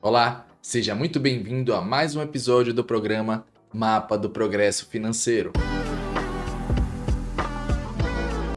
Olá, seja muito bem-vindo a mais um episódio do programa Mapa do Progresso Financeiro.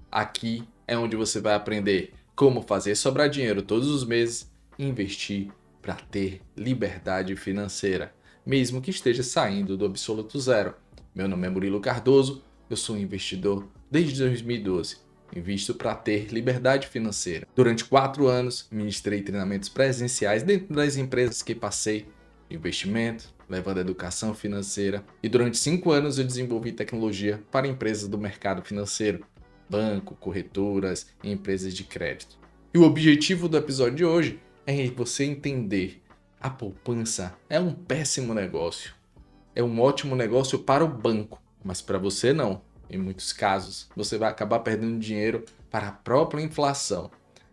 Aqui é onde você vai aprender como fazer sobrar dinheiro todos os meses e investir para ter liberdade financeira, mesmo que esteja saindo do absoluto zero. Meu nome é Murilo Cardoso, eu sou um investidor desde 2012. Invisto para ter liberdade financeira. Durante 4 anos, ministrei treinamentos presenciais dentro das empresas que passei de investimento, levando educação financeira. E durante 5 anos eu desenvolvi tecnologia para empresas do mercado financeiro, banco, corretoras e empresas de crédito. E o objetivo do episódio de hoje é você entender: a poupança é um péssimo negócio. É um ótimo negócio para o banco, mas para você não. Em muitos casos, você vai acabar perdendo dinheiro para a própria inflação.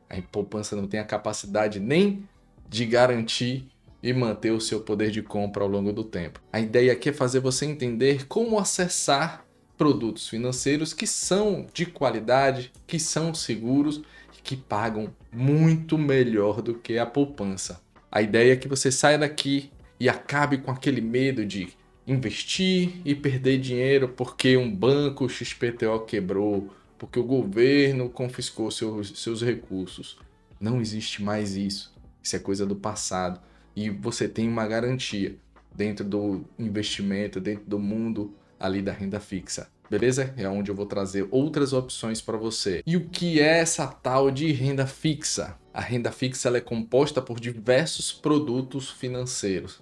A poupança não tem a capacidade nem de garantir e manter o seu poder de compra ao longo do tempo. A ideia aqui é fazer você entender como acessar produtos financeiros que são de qualidade, que são seguros e que pagam muito melhor do que a poupança. A ideia é que você saia daqui e acabe com aquele medo de investir e perder dinheiro porque um banco XPTO quebrou, porque o governo confiscou seus recursos. Não existe mais isso. Isso é coisa do passado. E você tem uma garantia dentro do investimento, dentro do mundo ali da renda fixa. Beleza? É onde eu vou trazer outras opções para você. E o que é essa tal de renda fixa? A renda fixa ela é composta por diversos produtos financeiros,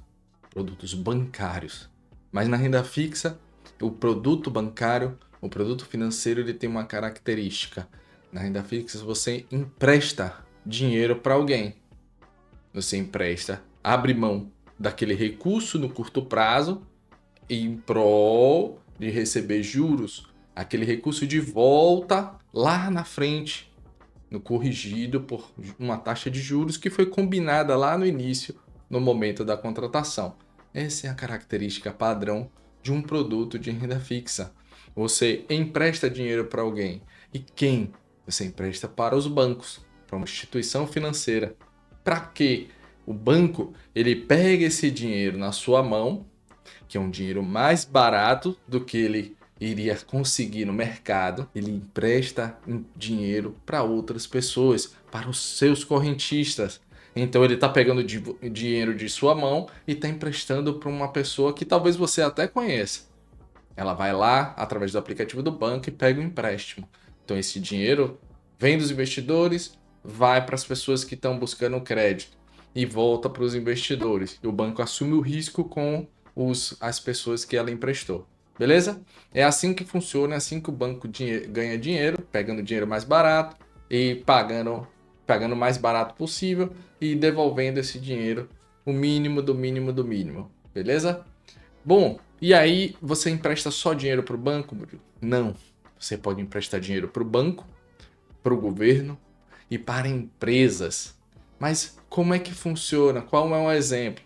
produtos bancários. Mas na renda fixa, o produto bancário, o produto financeiro, ele tem uma característica. Na renda fixa, você empresta dinheiro para alguém. Você empresta, abre mão daquele recurso no curto prazo em prol de receber juros, aquele recurso de volta lá na frente, no corrigido por uma taxa de juros que foi combinada lá no início, no momento da contratação. Essa é a característica padrão de um produto de renda fixa. Você empresta dinheiro para alguém. E quem? Você empresta para os bancos, para uma instituição financeira. Para quê? O banco, ele pega esse dinheiro na sua mão, que é um dinheiro mais barato do que ele iria conseguir no mercado. Ele empresta dinheiro para outras pessoas, para os seus correntistas. Então ele está pegando dinheiro de sua mão e está emprestando para uma pessoa que talvez você até conheça. Ela vai lá, através do aplicativo do banco, e pega o empréstimo. Então esse dinheiro vem dos investidores, vai para as pessoas que estão buscando crédito e volta para os investidores. E o banco assume o risco com as pessoas que ela emprestou. Beleza? É assim que funciona, é assim que o banco ganha dinheiro, pegando dinheiro mais barato e pagando o mais barato possível e devolvendo esse dinheiro o mínimo do mínimo do mínimo. Beleza? Bom, e aí você empresta só dinheiro para o banco, Murilo? Não. Você pode emprestar dinheiro para o banco, para o governo e para empresas. Mas como é que funciona? Qual é um exemplo?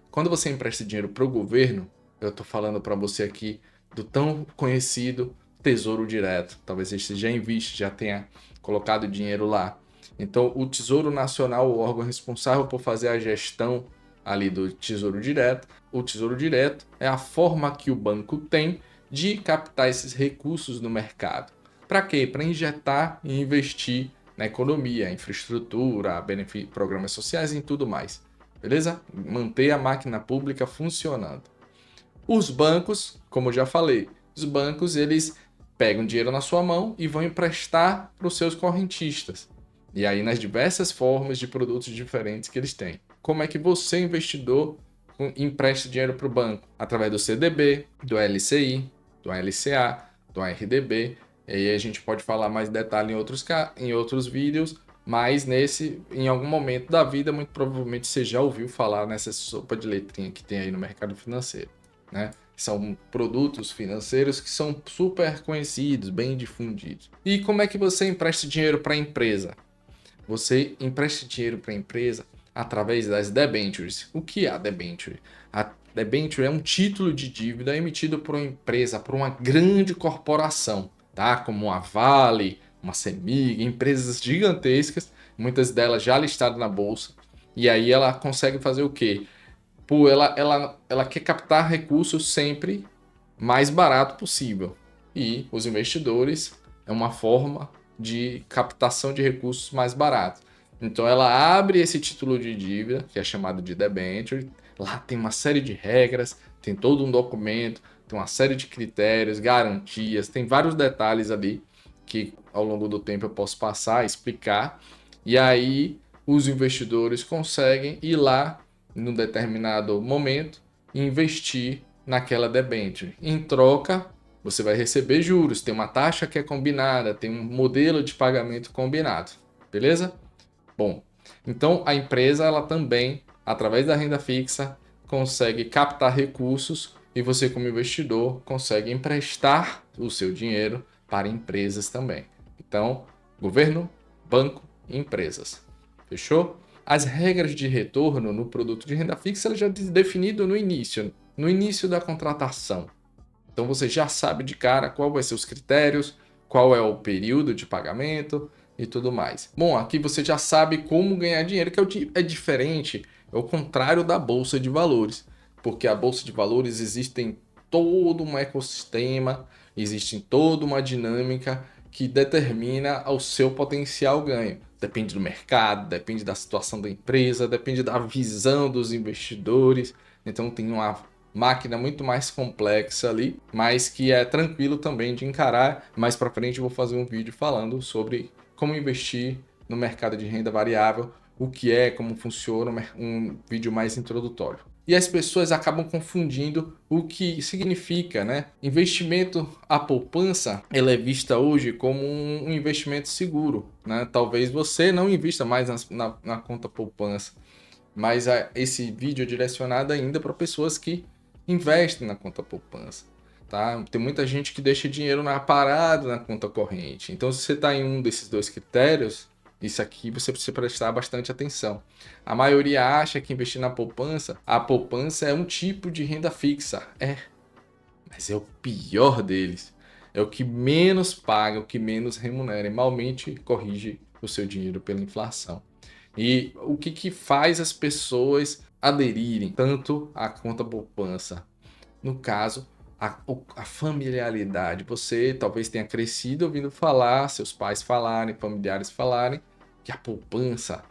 Quando você empresta dinheiro para o governo, eu estou falando para você aqui do tão conhecido Tesouro Direto. Talvez você já investe, já tenha colocado dinheiro lá. Então, o Tesouro Nacional, o órgão responsável por fazer a gestão ali do Tesouro Direto, o Tesouro Direto é a forma que o banco tem de captar esses recursos no mercado. Para quê? Para injetar e investir na economia, infraestrutura, programas sociais e tudo mais. Beleza? Manter a máquina pública funcionando. Os bancos, como eu já falei, os bancos eles pegam dinheiro na sua mão e vão emprestar para os seus correntistas. E aí nas diversas formas de produtos diferentes que eles têm. Como é que você, investidor, empresta dinheiro para o banco? Através do CDB, do LCI, do LCA, do RDB. E aí a gente pode falar mais detalhe em outros vídeos, mas em algum momento da vida, muito provavelmente você já ouviu falar nessa sopa de letrinha que tem aí no mercado financeiro, né? São produtos financeiros que são super conhecidos, bem difundidos. E como é que você empresta dinheiro para a empresa? Você empresta dinheiro para a empresa através das debentures. O que é a debenture? A debenture é um título de dívida emitido por uma empresa, por uma grande corporação, tá? Como a Vale, uma Semig, empresas gigantescas, muitas delas já listadas na bolsa. E aí ela consegue fazer o quê? Pô, ela quer captar recursos sempre mais barato possível. E os investidores é uma forma de captação de recursos mais baratos. Então ela abre esse título de dívida, que é chamado de debenture. Lá tem uma série de regras, tem todo um documento, tem uma série de critérios, garantias, tem vários detalhes ali que ao longo do tempo eu posso passar, explicar. E aí os investidores conseguem ir lá num determinado momento e investir naquela debênture. Em troca, você vai receber juros, tem uma taxa que é combinada, tem um modelo de pagamento combinado, beleza? Bom, então a empresa ela também, através da renda fixa, consegue captar recursos e você como investidor consegue emprestar o seu dinheiro para empresas também. Então, governo, banco e empresas. Fechou? As regras de retorno no produto de renda fixa ela já é definido no início da contratação. Então você já sabe de cara qual vai ser os critérios, qual é o período de pagamento e tudo mais. Bom, aqui você já sabe como ganhar dinheiro, que é diferente, é o contrário da bolsa de valores, porque a bolsa de valores existe todo um ecossistema, existe toda uma dinâmica que determina o seu potencial ganho. Depende do mercado, depende da situação da empresa, depende da visão dos investidores. Então tem uma máquina muito mais complexa ali, mas que é tranquilo também de encarar. Mais para frente eu vou fazer um vídeo falando sobre como investir no mercado de renda variável, o que é, como funciona, um vídeo mais introdutório. E as pessoas acabam confundindo o que significa, né? Investimento, a poupança, ela é vista hoje como um investimento seguro, né? Talvez você não invista mais na conta poupança, mas esse vídeo é direcionado ainda para pessoas que investem na conta poupança. Tá? Tem muita gente que deixa dinheiro parado na conta corrente. Então, se você está em um desses dois critérios, isso aqui você precisa prestar bastante atenção. A maioria acha que investir na poupança, a poupança é um tipo de renda fixa. Mas é o pior deles. É o que menos paga, o que menos remunera e malmente corrige o seu dinheiro pela inflação. E o que faz as pessoas aderirem tanto à conta poupança? No caso, a familiaridade. Você talvez tenha crescido ouvindo falar, seus pais falarem, familiares falarem, que a poupança,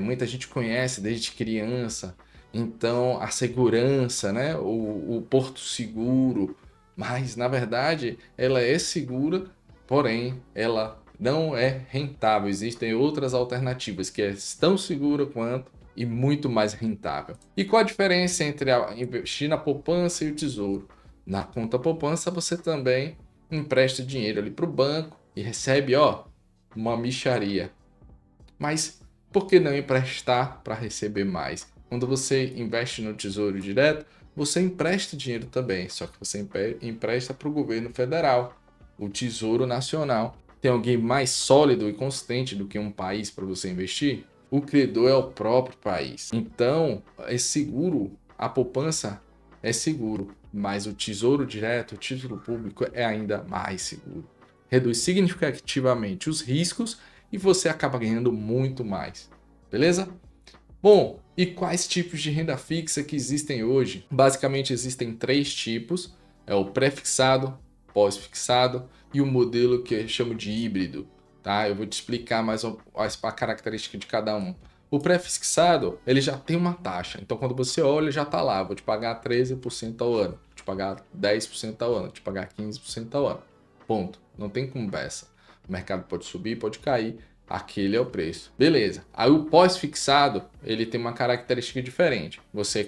muita gente conhece desde criança. Então, a segurança, né? O porto seguro. Mas, na verdade, ela é segura, porém, ela não é rentável. Existem outras alternativas que é tão segura quanto e muito mais rentável. E qual a diferença entre investir na poupança e o tesouro? Na conta poupança você também empresta dinheiro ali para o banco e recebe, uma mixaria. Mas por que não emprestar para receber mais? Quando você investe no tesouro direto, você empresta dinheiro também, só que você empresta para o governo federal, o Tesouro Nacional. Tem alguém mais sólido e consistente do que um país para você investir? O credor é o próprio país. Então, é seguro, a poupança é seguro, mas o tesouro direto, o título público é ainda mais seguro. Reduz significativamente os riscos e você acaba ganhando muito mais. Beleza? Bom, e quais tipos de renda fixa que existem hoje? Basicamente existem 3 tipos: é o pré-fixado, pós-fixado e o modelo que eu chamo de híbrido. Tá? Eu vou te explicar mais a característica de cada um. O pré-fixado, ele já tem uma taxa. Então, quando você olha, já está lá. Vou te pagar 13% ao ano, vou te pagar 10% ao ano, vou te pagar 15% ao ano. Ponto. Não tem conversa. O mercado pode subir, pode cair. Aquele é o preço. Beleza. Aí o pós-fixado, ele tem uma característica diferente.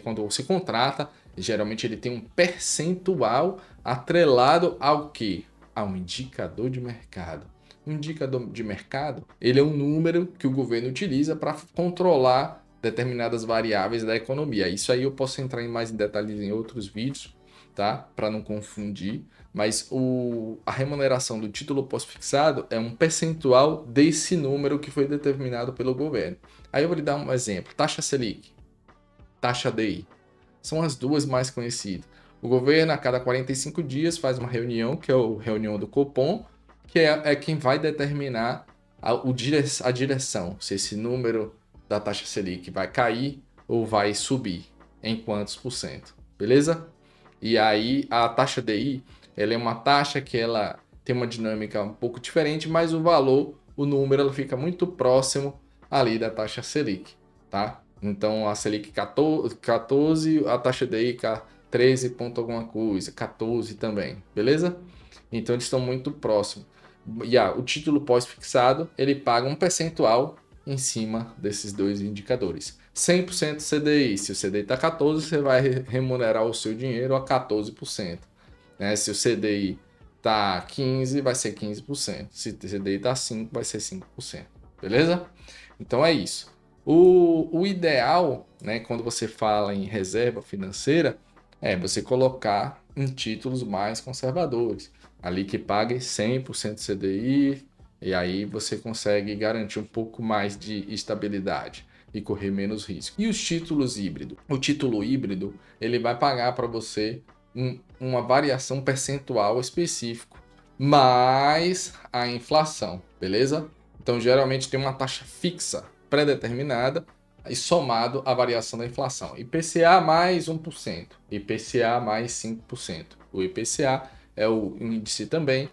Quando você contrata, geralmente ele tem um percentual atrelado ao quê? A um indicador de mercado. O indicador de mercado, ele é um número que o governo utiliza para controlar determinadas variáveis da economia. Isso aí eu posso entrar mais em detalhes em outros vídeos, tá? Para não confundir. Mas a remuneração do título pós-fixado é um percentual desse número que foi determinado pelo governo. Aí eu vou lhe dar um exemplo: taxa Selic, taxa DI. São as duas mais conhecidas. O governo, a cada 45 dias, faz uma reunião, que é a reunião do Copom, que é quem vai determinar a direção, se esse número da taxa Selic vai cair ou vai subir, em quantos por cento, beleza? E aí a taxa DI, ela é uma taxa que ela tem uma dinâmica um pouco diferente, mas o valor, o número, ela fica muito próximo ali da taxa Selic, tá? Então a Selic 14, a taxa DI 13 ponto alguma coisa, 14 também, beleza? Então eles estão muito próximos. E o título pós-fixado, ele paga um percentual em cima desses dois indicadores. 100% CDI, se o CDI está 14, você vai remunerar o seu dinheiro a 14%. Né? Se o CDI está 15, vai ser 15%. Se o CDI está 5, vai ser 5%. Beleza? Então é isso. O ideal, né, quando você fala em reserva financeira, é você colocar em títulos mais conservadores. Ali que pague 100% CDI, e aí você consegue garantir um pouco mais de estabilidade e correr menos risco. E os títulos híbridos? O título híbrido, ele vai pagar para você uma variação percentual específico, mais a inflação, beleza? Então, geralmente tem uma taxa fixa pré-determinada e somado a variação da inflação. IPCA mais 1%, IPCA mais 5%. O IPCA é o índice também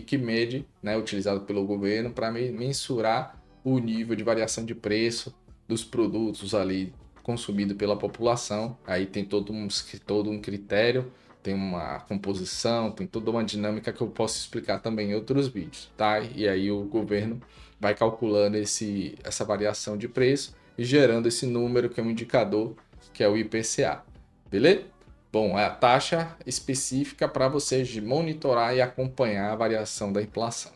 que mede, né, utilizado pelo governo para mensurar o nível de variação de preço dos produtos ali consumido pela população. Aí tem todo um critério, tem uma composição, tem toda uma dinâmica que eu posso explicar também em outros vídeos, tá? E aí o governo vai calculando essa variação de preço e gerando esse número que é um indicador, que é o IPCA, beleza? Bom, é a taxa específica para você monitorar e acompanhar a variação da inflação.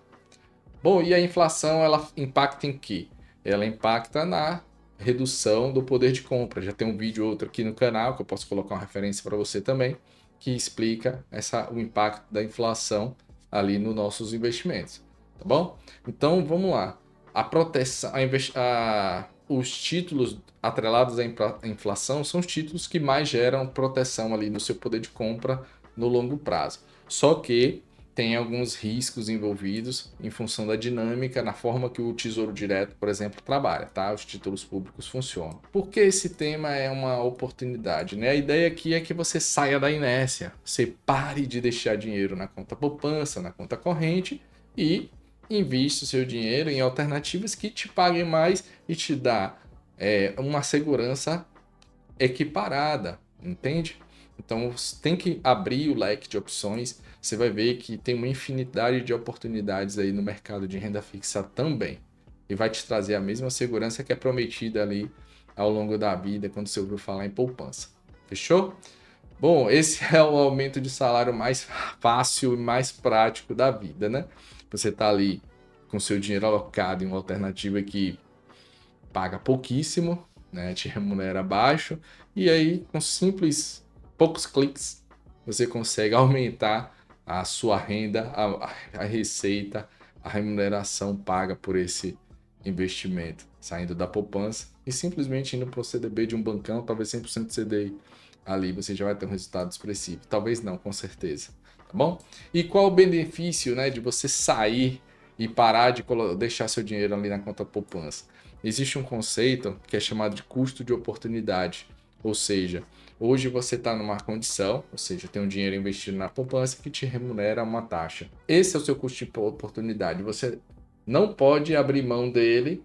Bom, e a inflação, ela impacta em quê? Ela impacta na redução do poder de compra. Já tem um vídeo outro aqui no canal, que eu posso colocar uma referência para você também, que explica o impacto da inflação ali nos nossos investimentos, tá bom? Então, vamos lá. A proteção, os títulos atrelados à inflação são os títulos que mais geram proteção ali no seu poder de compra no longo prazo. Só que tem alguns riscos envolvidos em função da dinâmica na forma que o Tesouro Direto, por exemplo, trabalha, tá? Os títulos públicos funcionam. Por que esse tema é uma oportunidade, né? A ideia aqui é que você saia da inércia, você pare de deixar dinheiro na conta poupança, na conta corrente e invista o seu dinheiro em alternativas que te paguem mais e te dá uma segurança equiparada, entende? Então você tem que abrir o leque de opções. Você vai ver que tem uma infinidade de oportunidades aí no mercado de renda fixa também. E vai te trazer a mesma segurança que é prometida ali ao longo da vida quando você ouviu falar em poupança. Fechou? Bom, esse é o aumento de salário mais fácil e mais prático da vida, né? Você tá ali com seu dinheiro alocado em uma alternativa que paga pouquíssimo, né? Te remunera baixo, e aí com poucos cliques você consegue aumentar a sua renda, a receita, a remuneração paga por esse investimento, saindo da poupança e simplesmente indo para o CDB de um bancão, talvez 100% CDI. Ali você já vai ter um resultado expressivo. Talvez não, com certeza. Tá bom? E qual o benefício, né, de você sair e parar de deixar seu dinheiro ali na conta poupança? Existe um conceito que é chamado de custo de oportunidade. Ou seja, hoje você está numa condição, ou seja, tem um dinheiro investido na poupança que te remunera uma taxa. Esse é o seu custo de oportunidade. Você não pode abrir mão dele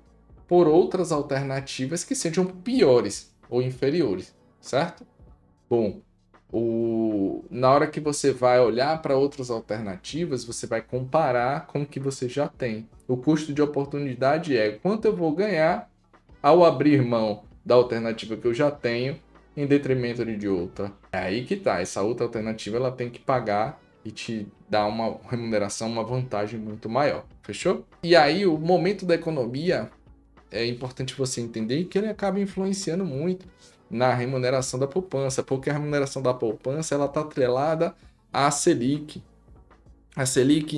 por outras alternativas que sejam piores ou inferiores, certo? Bom, na hora que você vai olhar para outras alternativas, você vai comparar com o que você já tem. O custo de oportunidade é quanto eu vou ganhar ao abrir mão da alternativa que eu já tenho em detrimento de outra. É aí que tá, essa outra alternativa ela tem que pagar e te dar uma remuneração, uma vantagem muito maior. Fechou? E aí o momento da economia é importante você entender que ele acaba influenciando muito na remuneração da poupança, porque a remuneração da poupança ela está atrelada à Selic. A Selic,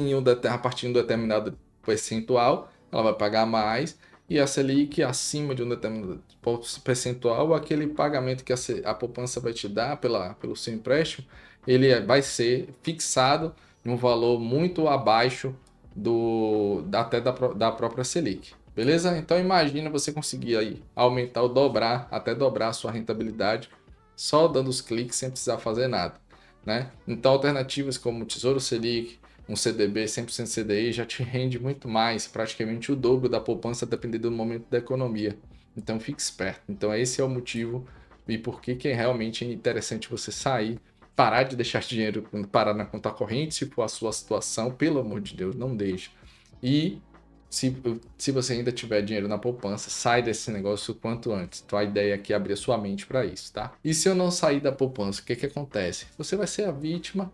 a partir de um determinado percentual, ela vai pagar mais, e a Selic acima de um determinado percentual, aquele pagamento que a poupança vai te dar pelo seu empréstimo, ele vai ser fixado em um valor muito abaixo até da própria Selic. beleza? Então imagina você conseguir aí aumentar ou dobrar, até dobrar a sua rentabilidade, só dando os cliques sem precisar fazer nada, né? Então alternativas como o Tesouro Selic, um CDB 100% CDI já te rende muito mais, praticamente o dobro da poupança dependendo do momento da economia. Então fique esperto. Então esse é o motivo e por que é realmente interessante você sair, parar de deixar dinheiro parar na conta corrente, se for a sua situação, pelo amor de Deus, não deixe. E se você ainda tiver dinheiro na poupança, sai desse negócio o quanto antes. Então a ideia aqui é abrir a sua mente para isso, tá? E se eu não sair da poupança, o que acontece? Você vai ser a vítima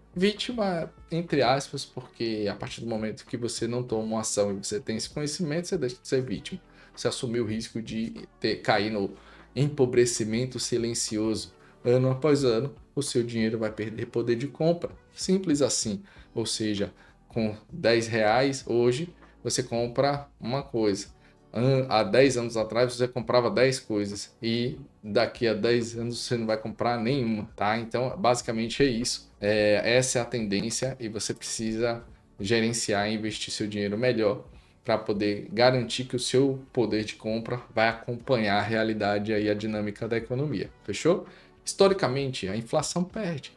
entre aspas, porque a partir do momento que você não toma uma ação e você tem esse conhecimento, você deixa de ser vítima. Você assumiu o risco de cair no empobrecimento silencioso. Ano após ano, o seu dinheiro vai perder poder de compra. Simples assim. Ou seja, com R$ 10 hoje, você compra uma coisa. Há 10 anos atrás você comprava 10 coisas e daqui a 10 anos você não vai comprar nenhuma, tá? Então, basicamente é isso. Essa é a tendência e você precisa gerenciar e investir seu dinheiro melhor para poder garantir que o seu poder de compra vai acompanhar a realidade e a dinâmica da economia. Fechou? Historicamente, a inflação perde.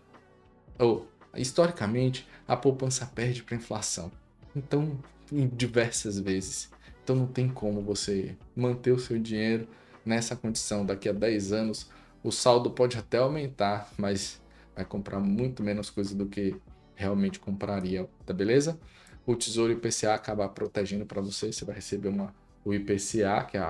Ou, historicamente, a poupança perde para a inflação. Então, em diversas vezes. Então, não tem como você manter o seu dinheiro nessa condição. Daqui a 10 anos, o saldo pode até aumentar, mas vai comprar muito menos coisa do que realmente compraria, tá beleza? O Tesouro IPCA acaba protegendo para você, você vai receber o IPCA, que é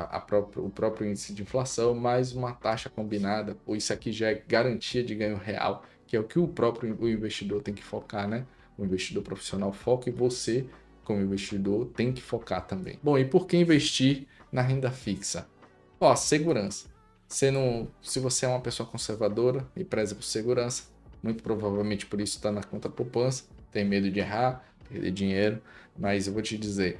o próprio índice de inflação, mais uma taxa combinada. Isso aqui já é garantia de ganho real, que é o que o investidor tem que focar, né? O investidor profissional foca e você, como investidor, tem que focar também. Bom, e por que investir na renda fixa? Ó, segurança. Se você é uma pessoa conservadora e preza por segurança, muito provavelmente por isso está na conta poupança, tem medo de errar, perder dinheiro, mas eu vou te dizer,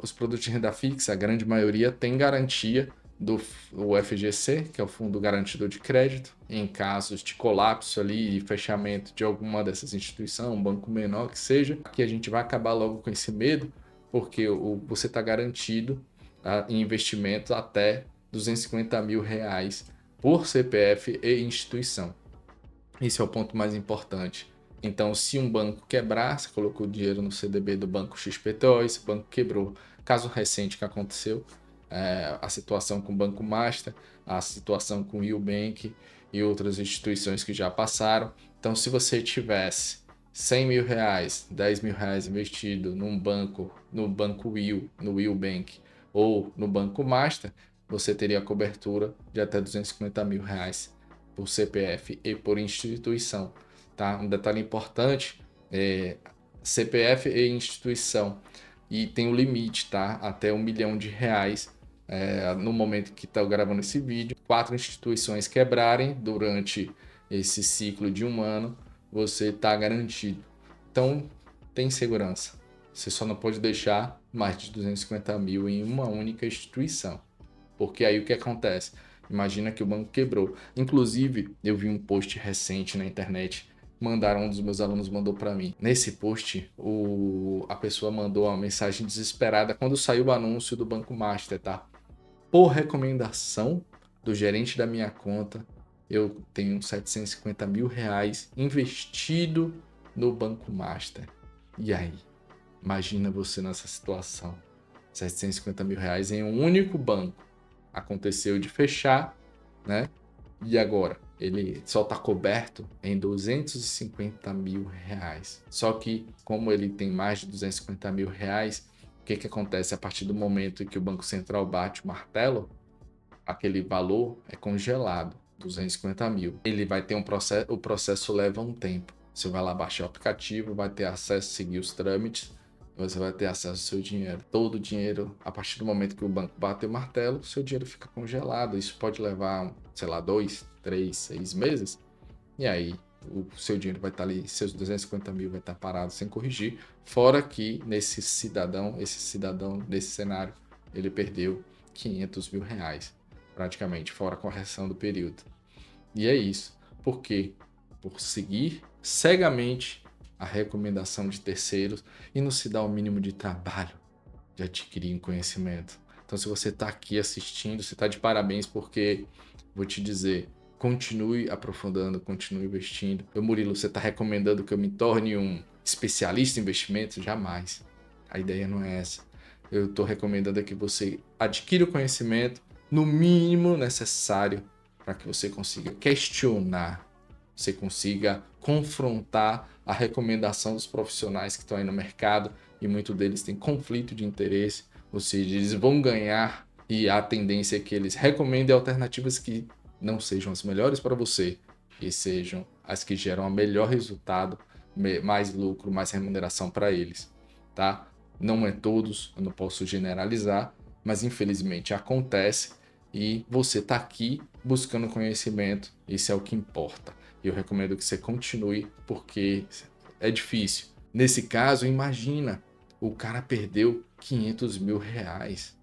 os produtos de renda fixa, a grande maioria tem garantia do FGC, que é o Fundo Garantidor de Crédito, em casos de colapso ali e fechamento de alguma dessas instituições, um banco menor que seja, que a gente vai acabar logo com esse medo, porque você está garantido em investimentos até R$ 250 mil por CPF e instituição. Esse é o ponto mais importante. Então, se um banco quebrar, você colocou o dinheiro no CDB do banco XPTO, esse banco quebrou. Caso recente que aconteceu, a situação com o Banco Master, a situação com o Ubank e outras instituições que já passaram. Então, se você tivesse R$ 100 mil, R$ 10 mil investido num banco, no Banco Will, no Ubank ou no Banco Master, você teria cobertura de até R$ 250 mil por CPF e por instituição, tá? Um detalhe importante CPF e instituição e tem um limite, tá? Até R$ 1 milhão no momento que está gravando esse vídeo. 4 instituições quebrarem durante esse ciclo de um ano, você está garantido. Então tem segurança. Você só não pode deixar mais de 250 mil em uma única instituição. Porque aí o que acontece? Imagina que o banco quebrou. Inclusive, eu vi um post recente na internet. Um dos meus alunos mandou para mim. Nesse post, a pessoa mandou uma mensagem desesperada quando saiu o anúncio do Banco Master, tá? Por recomendação do gerente da minha conta, eu tenho R$ 750 mil investido no Banco Master. E aí? Imagina você nessa situação. R$ 750 mil em um único banco. Aconteceu de fechar, né? E agora? Ele só está coberto em R$ 250 mil. Só que, como ele tem mais de R$ 250 mil, o que acontece a partir do momento em que o Banco Central bate o martelo? Aquele valor é congelado, 250 mil. Ele vai ter um processo, o processo leva um tempo. Você vai lá baixar o aplicativo, vai ter acesso, seguir os trâmites, você vai ter acesso ao seu dinheiro. Todo o dinheiro, a partir do momento que o banco bate o martelo, seu dinheiro fica congelado. Isso pode levar, sei lá, 2, 3, 6 meses. E aí, o seu dinheiro vai estar ali, seus 250 mil vai estar parado sem corrigir. Fora que esse cidadão nesse cenário, ele perdeu R$ 500 mil, praticamente, fora a correção do período. E é isso. Por quê? Por seguir cegamente a recomendação de terceiros e não se dar o mínimo de trabalho de adquirir um conhecimento. Então, se você está aqui assistindo, você está de parabéns, porque vou te dizer, continue aprofundando, continue investindo. Murilo, você está recomendando que eu me torne um especialista em investimentos? Jamais. A ideia não é essa. Eu estou recomendando que você adquira o conhecimento no mínimo necessário para que você consiga questionar, você consiga confrontar a recomendação dos profissionais que estão aí no mercado, e muitos deles têm conflito de interesse, ou seja, eles vão ganhar e a tendência é que eles recomendem alternativas que não sejam as melhores para você, e sejam as que geram o melhor resultado, mais lucro, mais remuneração para eles, tá? Não é todos, eu não posso generalizar, mas infelizmente acontece e você está aqui buscando conhecimento, isso é o que importa. E eu recomendo que você continue porque é difícil. Nesse caso, imagina, o cara perdeu 500 mil reais.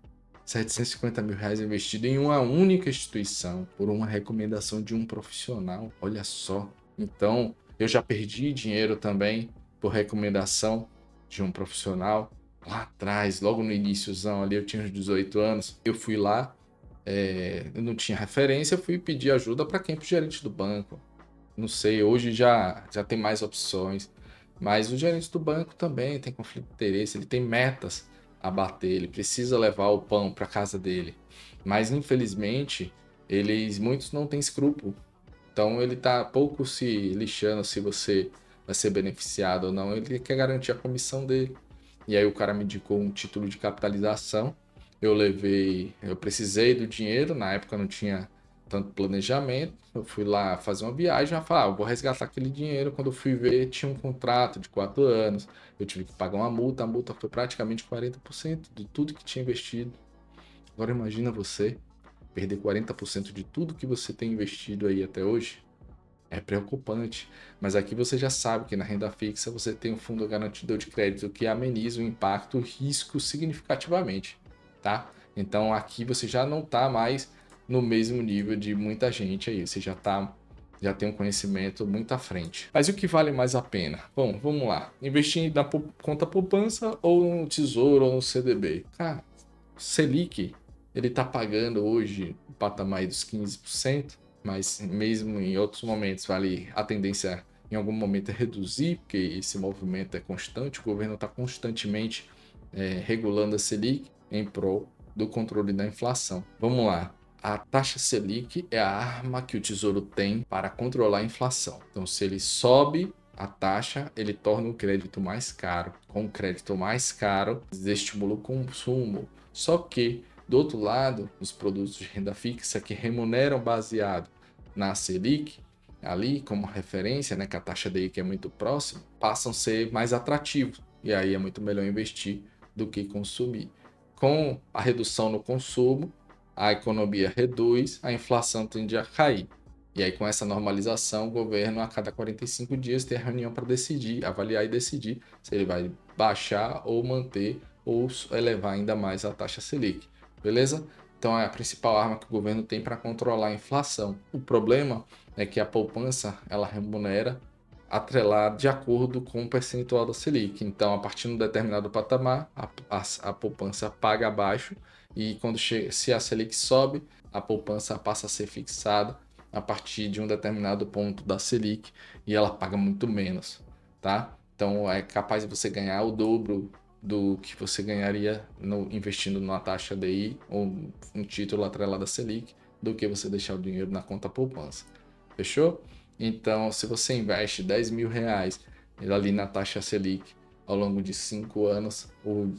750 mil reais investido em uma única instituição por uma recomendação de um profissional. Olha só. Então, eu já perdi dinheiro também por recomendação de um profissional. Lá atrás, logo no iníciozão ali, eu tinha uns 18 anos. Eu fui lá, eu não tinha referência, eu fui pedir ajuda para quem? Para o gerente do banco. Não sei, hoje já tem mais opções. Mas o gerente do banco também tem conflito de interesse, ele tem metas a bater, ele precisa levar o pão para casa dele. Mas infelizmente, muitos não têm escrúpulo. Então ele está pouco se lixando se você vai ser beneficiado ou não, ele quer garantir a comissão dele. E aí o cara me indicou um título de capitalização. Eu precisei do dinheiro, na época não tinha tanto planejamento. Eu fui lá fazer uma viagem e falei, eu vou resgatar aquele dinheiro. Quando eu fui ver, tinha um contrato de 4 anos. Eu tive que pagar uma multa, a multa foi praticamente 40% de tudo que tinha investido. Agora imagina você perder 40% de tudo que você tem investido aí até hoje. É preocupante, mas aqui você já sabe que na renda fixa você tem um fundo garantidor de crédito que ameniza o impacto, o risco significativamente, tá? Então aqui você já não está mais no mesmo nível de muita gente aí, você já tem um conhecimento muito à frente. Mas o que vale mais a pena? Bom, vamos lá. Investir na conta poupança ou no tesouro ou no CDB? Cara, Selic, ele está pagando hoje o patamar dos 15%, mas mesmo em outros momentos vale a tendência em algum momento é reduzir, porque esse movimento é constante, o governo está constantemente regulando a Selic em prol do controle da inflação. Vamos lá. A taxa Selic é a arma que o Tesouro tem para controlar a inflação. Então, se ele sobe a taxa, ele torna o crédito mais caro. Com o crédito mais caro, desestimula o consumo. Só que, do outro lado, os produtos de renda fixa que remuneram baseado na Selic, ali como referência, né, que a taxa DI que é muito próxima, passam a ser mais atrativos. E aí é muito melhor investir do que consumir. Com a redução no consumo, a economia reduz, a inflação tende a cair. E aí, com essa normalização, o governo, a cada 45 dias, tem a reunião para decidir, avaliar e decidir se ele vai baixar ou manter ou elevar ainda mais a taxa Selic. Beleza? Então, é a principal arma que o governo tem para controlar a inflação. O problema é que a poupança ela remunera atrelado de acordo com o percentual da Selic. Então, a partir de um determinado patamar, a poupança paga abaixo e se a Selic sobe, a poupança passa a ser fixada a partir de um determinado ponto da Selic e ela paga muito menos, tá? Então, é capaz de você ganhar o dobro do que você ganharia investindo numa taxa DI ou um título atrelado à Selic do que você deixar o dinheiro na conta poupança. Fechou? Então, se você investe 10 mil reais ali na taxa Selic ao longo de 5 anos,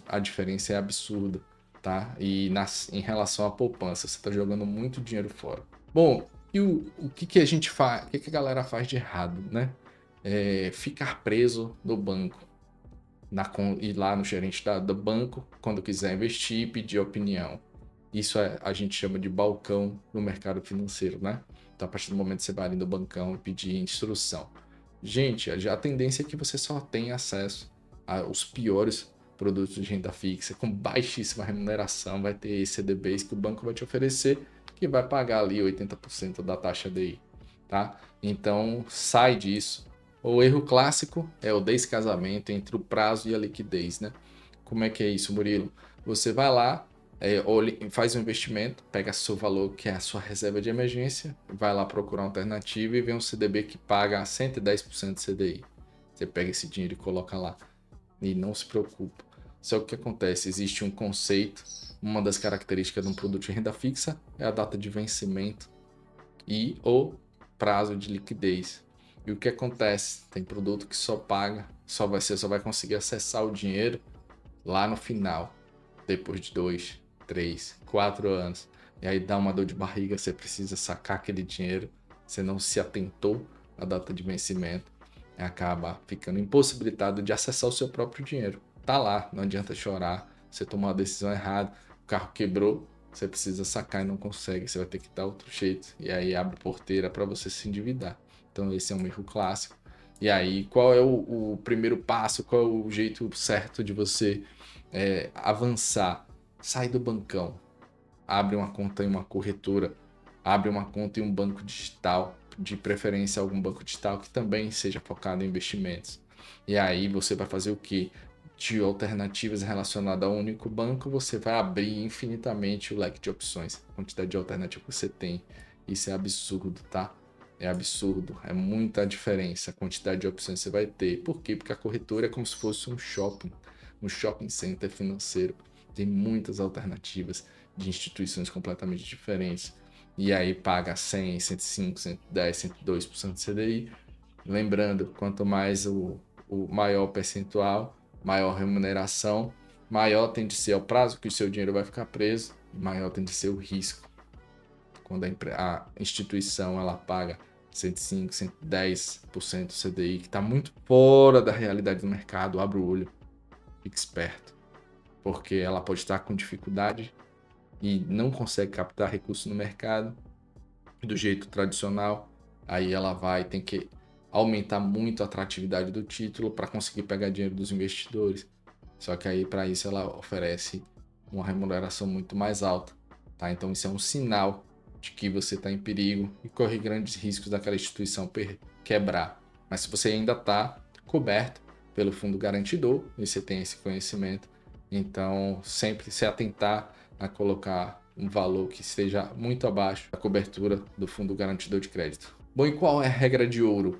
a diferença é absurda, tá? E em relação à poupança, você está jogando muito dinheiro fora. Bom, e o que a gente faz? O que a galera faz de errado, né? Ficar preso no banco. Ir lá no gerente do banco quando quiser investir e pedir opinião. Isso a gente chama de balcão no mercado financeiro, né? Então, a partir do momento que você vai ali no bancão e pedir instrução. Gente, a tendência é que você só tenha acesso aos piores produtos de renda fixa, com baixíssima remuneração, vai ter CDBs que o banco vai te oferecer, que vai pagar ali 80% da taxa DI, tá? Então, sai disso. O erro clássico é o descasamento entre o prazo e a liquidez, né? Como é que é isso, Murilo? você vai lá, faz um investimento, pega seu valor, que é a sua reserva de emergência, vai lá procurar uma alternativa e vê um CDB que paga 110% de CDI. Você pega esse dinheiro e coloca lá. E não se preocupa. Só que o que acontece? Existe um conceito, uma das características de um produto de renda fixa é a data de vencimento e o prazo de liquidez. E o que acontece? Tem produto que só paga, você só vai conseguir acessar o dinheiro lá no final, depois de 2, 3, 4 anos. E aí dá uma dor de barriga, você precisa sacar aquele dinheiro, você não se atentou à data de vencimento e acaba ficando impossibilitado de acessar o seu próprio dinheiro. Tá lá, não adianta chorar, você tomou a decisão errada, o carro quebrou, você precisa sacar e não consegue, você vai ter que dar outro jeito. E aí abre porteira para você se endividar. Então esse é um erro clássico. E aí, qual é o primeiro passo? Qual é o jeito certo de você avançar? Sai do bancão, abre uma conta em uma corretora, abre uma conta em um banco digital, de preferência algum banco digital que também seja focado em investimentos. E aí você vai fazer o quê? De alternativas relacionadas a um único banco, você vai abrir infinitamente o leque de opções, a quantidade de alternativas que você tem. Isso é absurdo, tá? É absurdo, é muita diferença a quantidade de opções que você vai ter. Por quê? Porque a corretora é como se fosse um shopping center financeiro. Tem muitas alternativas de instituições completamente diferentes. E aí paga 100, 105, 110, 102% de CDI. Lembrando, quanto mais o maior percentual, maior remuneração, maior tende a ser o prazo que o seu dinheiro vai ficar preso, maior tende a ser o risco. Quando a instituição ela paga 105, 110% do CDI, que está muito fora da realidade do mercado, abre o olho, fique esperto, porque ela pode estar com dificuldade e não consegue captar recursos no mercado do jeito tradicional, aí ela vai ter que aumentar muito a atratividade do título para conseguir pegar dinheiro dos investidores. Só que aí para isso ela oferece uma remuneração muito mais alta, tá? Então isso é um sinal de que você está em perigo e corre grandes riscos daquela instituição quebrar. Mas se você ainda está coberto pelo fundo garantidor e você tem esse conhecimento, então sempre se atentar a colocar um valor que esteja muito abaixo da cobertura do fundo garantidor de crédito. Bom, e qual é a regra de ouro?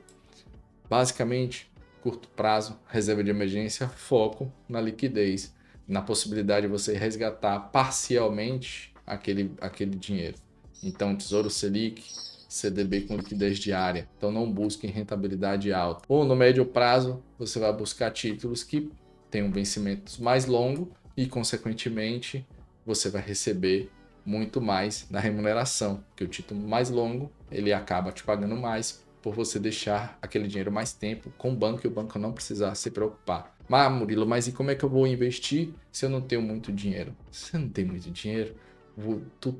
Basicamente, curto prazo, reserva de emergência, foco na liquidez, na possibilidade de você resgatar parcialmente aquele dinheiro. Então, Tesouro Selic, CDB com liquidez diária. Então, não busque rentabilidade alta. Ou no médio prazo, você vai buscar títulos que tenham vencimentos mais longos e, consequentemente, você vai receber muito mais na remuneração, porque o título mais longo ele acaba te pagando mais por você deixar aquele dinheiro mais tempo com o banco e o banco não precisar se preocupar. Mas, Murilo, mas e como é que eu vou investir se eu não tenho muito dinheiro? Você não tem muito dinheiro?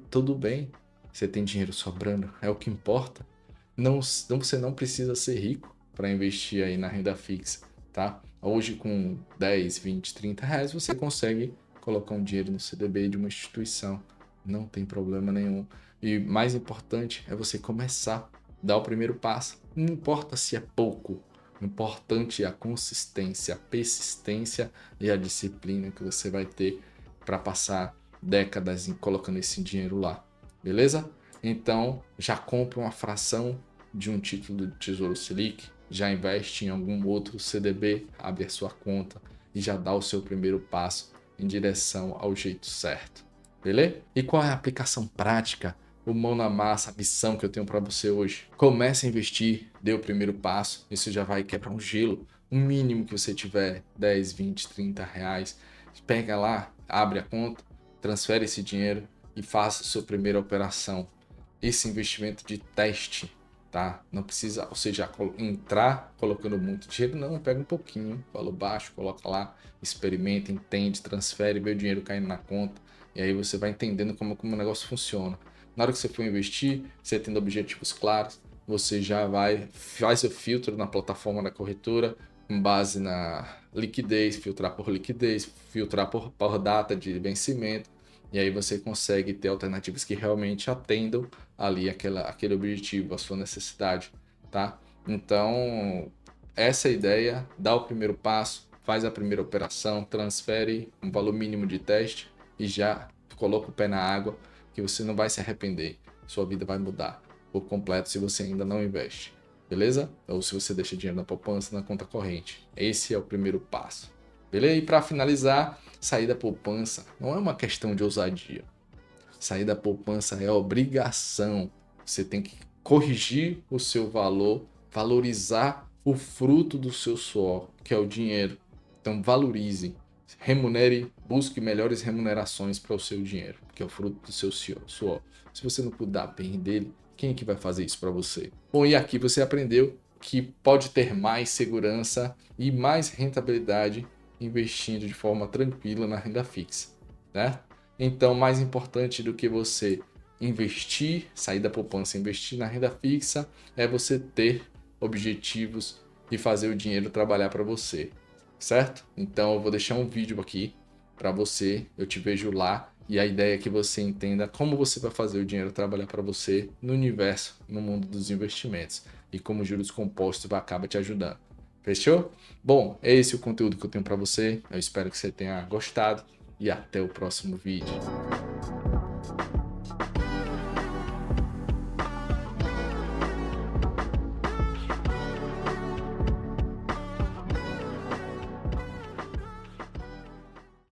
Tudo bem, você tem dinheiro sobrando, é o que importa. Você não precisa ser rico para investir aí na renda fixa, tá? Hoje com 10, 20, 30 reais você consegue colocar um dinheiro no CDB de uma instituição, não tem problema nenhum. E mais importante é você começar, dar o primeiro passo. Não importa se é pouco, o importante é a consistência, a persistência e a disciplina que você vai ter para passar décadas colocando esse dinheiro lá, beleza? Então já compra uma fração de um título do Tesouro Selic, já investe em algum outro CDB, abre a sua conta e já dá o seu primeiro passo em direção ao jeito certo, beleza? E qual é a aplicação prática, o mão na massa, a missão que eu tenho para você hoje? Comece a investir, dê o primeiro passo, isso já vai quebrar um gelo, o mínimo que você tiver, 10, 20, 30 reais, pega lá, abre a conta, transfere esse dinheiro e faça a sua primeira operação. Esse investimento de teste, tá? Não precisa, ou seja, entrar colocando muito dinheiro, não, pega um pouquinho, valor baixo, coloca lá, experimenta, entende, transfere, vê o dinheiro caindo na conta, e aí você vai entendendo como o negócio funciona. Na hora que você for investir, você tendo objetivos claros, você já faz o filtro na plataforma da corretora, com base na liquidez, filtrar por data de vencimento, e aí você consegue ter alternativas que realmente atendam ali aquele objetivo, a sua necessidade, tá? Então, essa é a ideia, dá o primeiro passo, faz a primeira operação, transfere um valor mínimo de teste e já coloca o pé na água, que você não vai se arrepender. Sua vida vai mudar por completo se você ainda não investe. Beleza? Ou se você deixa dinheiro na poupança, na conta corrente. Esse é o primeiro passo. Beleza? E para finalizar, sair da poupança não é uma questão de ousadia. Sair da poupança é obrigação. Você tem que corrigir o seu valor, valorizar o fruto do seu suor, que é o dinheiro. Então valorize, remunere, busque melhores remunerações para o seu dinheiro, que é o fruto do seu suor. Se você não cuidar bem dele, quem é que vai fazer isso para você? Bom, e aqui você aprendeu que pode ter mais segurança e mais rentabilidade investindo de forma tranquila na renda fixa, né? Então, mais importante do que você investir, sair da poupança e investir na renda fixa, é você ter objetivos e fazer o dinheiro trabalhar para você, certo? Então, eu vou deixar um vídeo aqui para você, eu te vejo lá, e a ideia é que você entenda como você vai fazer o dinheiro trabalhar para você no universo, no mundo dos investimentos, e como juros compostos acaba te ajudando. Fechou? Bom, é esse o conteúdo que eu tenho para você. Eu espero que você tenha gostado e até o próximo vídeo.